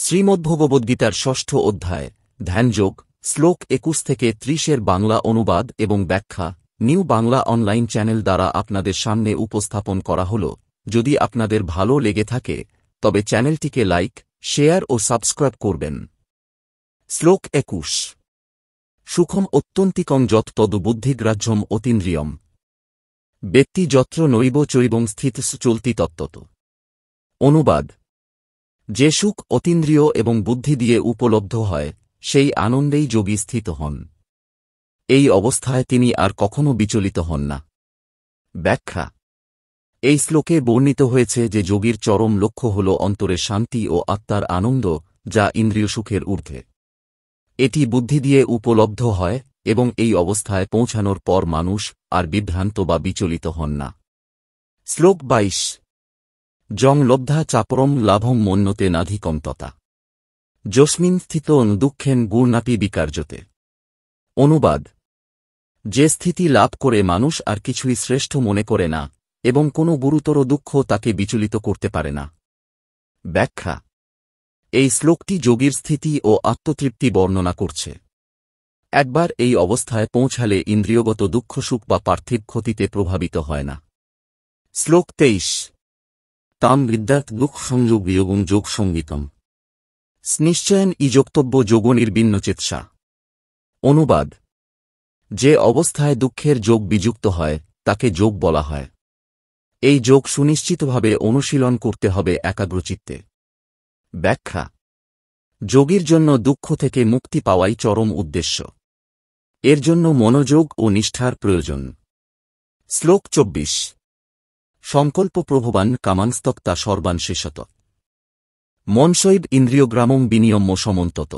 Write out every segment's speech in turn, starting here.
শ্রীমদ্ভগবদ্গীতার ষষ্ঠ অধ্যায় ধ্যানযোগ শ্লোক ২১ থেকে ৩০ বাংলা অনুবাদ এবং ব্যাখ্যা নিউ বাংলা অনলাইন চ্যানেল দ্বারা আপনাদের সামনে উপস্থাপন করা হল। যদি আপনাদের ভালো লেগে থাকে তবে চ্যানেলটিকে লাইক, শেয়ার ও সাবস্ক্রাইব করবেন। শ্লোক ২১। সুখম অত্যন্তিকং যৎ তদ্ বুদ্ধিগ্রাহ্যম অতীন্দ্রিয়ম ব্যক্তি যত্র নৈব চৈবং স্থিতস্য চলতি তত্ত্বত। অনুবাদ: যে সুখ অতীন্দ্রিয় এবং বুদ্ধি দিয়ে উপলব্ধ হয় সেই আনন্দেই যোগী স্থিত হন। এই অবস্থায় তিনি আর কখনো বিচলিত হন না। ব্যাখ্যা: এই শ্লোকে বর্ণিত হয়েছে যে যোগীর চরম লক্ষ্য হল অন্তরের শান্তি ও আত্মার আনন্দ, যা ইন্দ্রিয় সুখের ঊর্ধ্বে। এটি বুদ্ধি দিয়ে উপলব্ধ হয় এবং এই অবস্থায় পৌঁছানোর পর মানুষ আর বিভ্রান্ত বা বিচলিত হন না। শ্লোক ২২। জং লব্ধা চাপরম লাভং মন্যতে নাধিকং ততা যস্মিন স্থিত দুঃখেন গুণাপি বিকার্যতে। অনুবাদ: যে স্থিতি লাভ করে মানুষ আর কিছুই শ্রেষ্ঠ মনে করে না এবং কোনো গুরুতর দুঃখ তাকে বিচলিত করতে পারে না। ব্যাখ্যা: এই শ্লোকটি যোগীর স্থিতি ও আত্মতৃপ্তি বর্ণনা করছে। একবার এই অবস্থায় পৌঁছালে ইন্দ্রিয়গত দুঃখ সুখ বা পার্থিব ক্ষতিতে প্রভাবিত হয় না। শ্লোক ২৩। তাম বিদ্যাৎ দুঃখ সংযোগ বিয়োগং যোগ সঙ্গীতম নিশ্চয়ন ইযোক্তব্য যোগনির্বিণ্যচেতসা। অনুবাদ: যে অবস্থায় দুঃখের যোগ বিযুক্ত হয় তাকে যোগ বলা হয়। এই যোগ সুনিশ্চিতভাবে অনুশীলন করতে হবে একাগ্রচিত্তে। ব্যাখ্যা: যোগীর জন্য দুঃখ থেকে মুক্তি পাওয়াই চরম উদ্দেশ্য। এর জন্য মনোযোগ ও নিষ্ঠার প্রয়োজন। শ্লোক ২৪। সংকল্প প্রভবান কামাংস্তক্তা সর্বান শেষত মনসৈব ইন্দ্রিয়গ্রামং বিনিয়ম্য সমন্তত।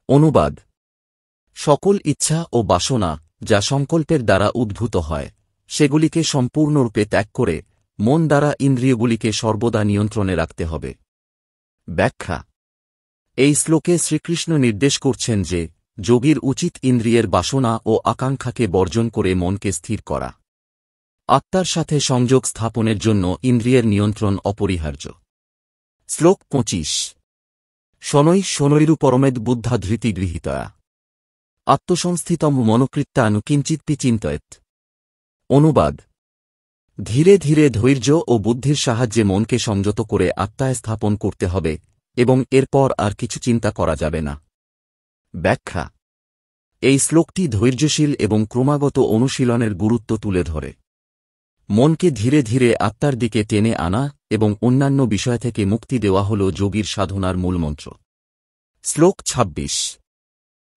অনুবাদ: সকল ইচ্ছা ও বাসনা যা সংকল্পের দ্বারা উদ্ভূত হয় সেগুলিকে সম্পূর্ণরূপে ত্যাগ করে মন দ্বারা ইন্দ্রিয়গুলিকে সর্বদা নিয়ন্ত্রণে রাখতে হবে। ব্যাখ্যা: এই শ্লোকে শ্রীকৃষ্ণ নির্দেশ করছেন যে যোগীর উচিত ইন্দ্রিয়ের বাসনা ও আকাঙ্ক্ষাকে বর্জন করে মনকে স্থির করা। আত্মার সাথে সংযোগ স্থাপনের জন্য ইন্দ্রিয়ের নিয়ন্ত্রণ অপরিহার্য। শ্লোক ২৫। শনৈ শনৈরুপরমেদ বুদ্ধা ধৃতি গৃহীতয়া আত্মসংস্থিতম মনকৃত্যানু কিঞ্চিৎপি চিন্তয়েৎ। অনুবাদ: ধীরে ধীরে ধৈর্য ও বুদ্ধির সাহায্যে মনকে সংযত করে আত্মায় স্থাপন করতে হবে এবং এরপর আর কিছু চিন্তা করা যাবে না। ব্যাখ্যা: এই শ্লোকটি ধৈর্যশীল এবং ক্রমাগত অনুশীলনের গুরুত্ব তুলে ধরে। মনকে ধীরে ধীরে আত্মার দিকে টেনে আনা এবং অন্যান্য বিষয় থেকে মুক্তি দেওয়া হল যোগীর সাধনার মূলমন্ত্র। শ্লোক ২৬।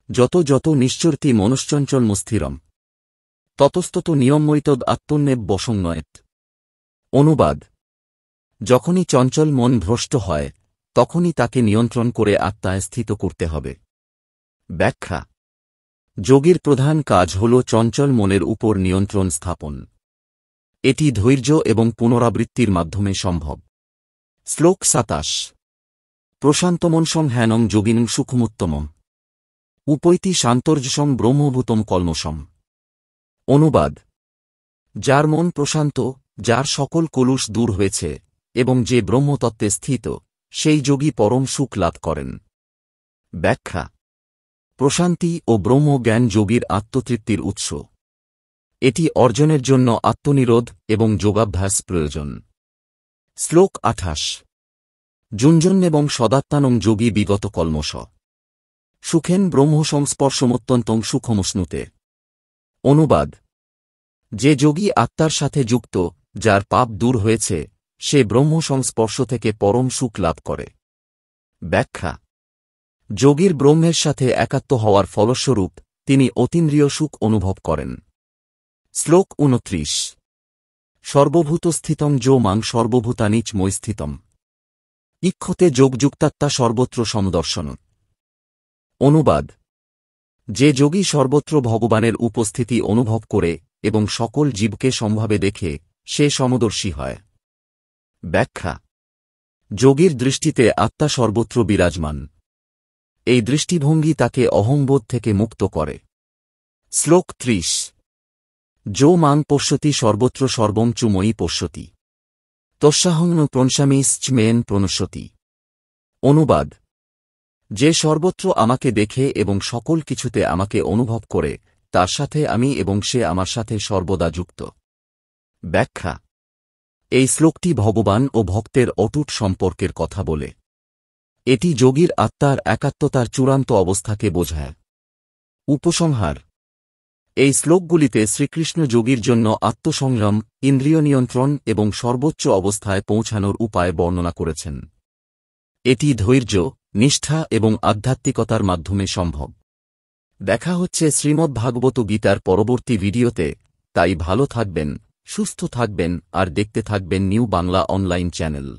যত যত নিশ্চরতি মনশ্চঞ্চলমস্থিরম ততস্তত নিয়মৈতদ আত্মন্যেব বশংনয়েৎ। অনুবাদ: যখনই চঞ্চল মন ভ্রষ্ট হয় তখনই তাকে নিয়ন্ত্রণ করে আত্মায় স্থিত করতে হবে। ব্যাখ্যা: যোগীর প্রধান কাজ হল চঞ্চল মনের উপর নিয়ন্ত্রণ স্থাপন। এটি ধৈর্য এবং পুনরাবৃত্তির মাধ্যমে সম্ভব। শ্লোক ২৭। প্রশান্তমনসং হ্যানং যোগিনং সুখমুত্তমম উপৈতি শান্তর্যসং ব্রহ্মভূতম কল্মষম। অনুবাদ: যার মন প্রশান্ত, যার সকল কলুষ দূর হয়েছে এবং যে ব্রহ্মতত্ত্বে স্থিত, সেই যোগী পরম সুখ লাভ করেন। ব্যাখ্যা: প্রশান্তি ও ব্রহ্মজ্ঞান যোগীর আত্মতৃপ্তির উৎস। এটি অর্জনের জন্য আত্মনিরোধ এবং যোগাভ্যাস প্রয়োজন। শ্লোক ২৮। যুঞ্জন্যেবং সদাত্মানং যোগী বিগত কল্মষ সুখেন ব্রহ্মসংস্পর্শমত্যন্তং সুখমশ্নুতে। অনুবাদ: যে যোগী আত্মার সাথে যুক্ত, যার পাপ দূর হয়েছে, সে ব্রহ্ম সংস্পর্শ থেকে পরম সুখ লাভ করে। ব্যাখ্যা: যোগীর ব্রহ্মের সাথে একাত্ম হওয়ার ফলস্বরূপ তিনি অতীন্দ্রিয় সুখ অনুভব করেন। শ্লোক ২৯। সর্বভূতস্থিতং যো মাং সর্বভূতানিচ মৈস্থিতম ইক্ষতে যোগযুক্তাত্মা সর্বত্র সমদর্শন। অনুবাদ: যে যোগী সর্বত্র ভগবানের উপস্থিতি অনুভব করে এবং সকল জীবকে সমভাবে দেখে, সে সমদর্শী হয়। ব্যাখ্যা: যোগীর দৃষ্টিতে আত্মা সর্বত্র বিরাজমান। এই দৃষ্টিভঙ্গি তাকে অহংবোধ থেকে মুক্ত করে। শ্লোক ৩০। যো মাং পশ্যতি সর্বত্র সর্বং চু ময়ি পশ্যতি তস্যাহং প্রণশামি স্মেন প্রণশ্যতি। অনুবাদ। যে সর্বত্র আমাকে দেখে এবং সকল কিছুতে আমাকে অনুভব করে, তার সাথে আমি এবং সে আমার সাথে সর্বদা যুক্ত। ব্যাখ্যা। এই শ্লোকটি ভগবান ও ভক্তের অটুট সম্পর্কের কথা বলে। এটি যোগীর আত্মার একাত্মতার চূড়ান্ত অবস্থাকে বোঝায়। উপসংহার। এই শ্লোকগুলিতে শ্রীকৃষ্ণ যোগীর জন্য আত্মসংযম, ইন্দ্রিয় নিয়ন্ত্রণ এবং সর্বোচ্চ অবস্থায় পৌঁছানোর উপায় বর্ণনা করেছেন। এটি ধৈর্য, নিষ্ঠা এবং আধ্যাত্মিকতার মাধ্যমে সম্ভব। দেখা হচ্ছে শ্রীমদ্ভাগবত গীতার পরবর্তী ভিডিওতে। তাই ভালো থাকবেন, সুস্থ থাকবেন আর দেখতে থাকবেন নিউ বাংলা অনলাইন চ্যানেল।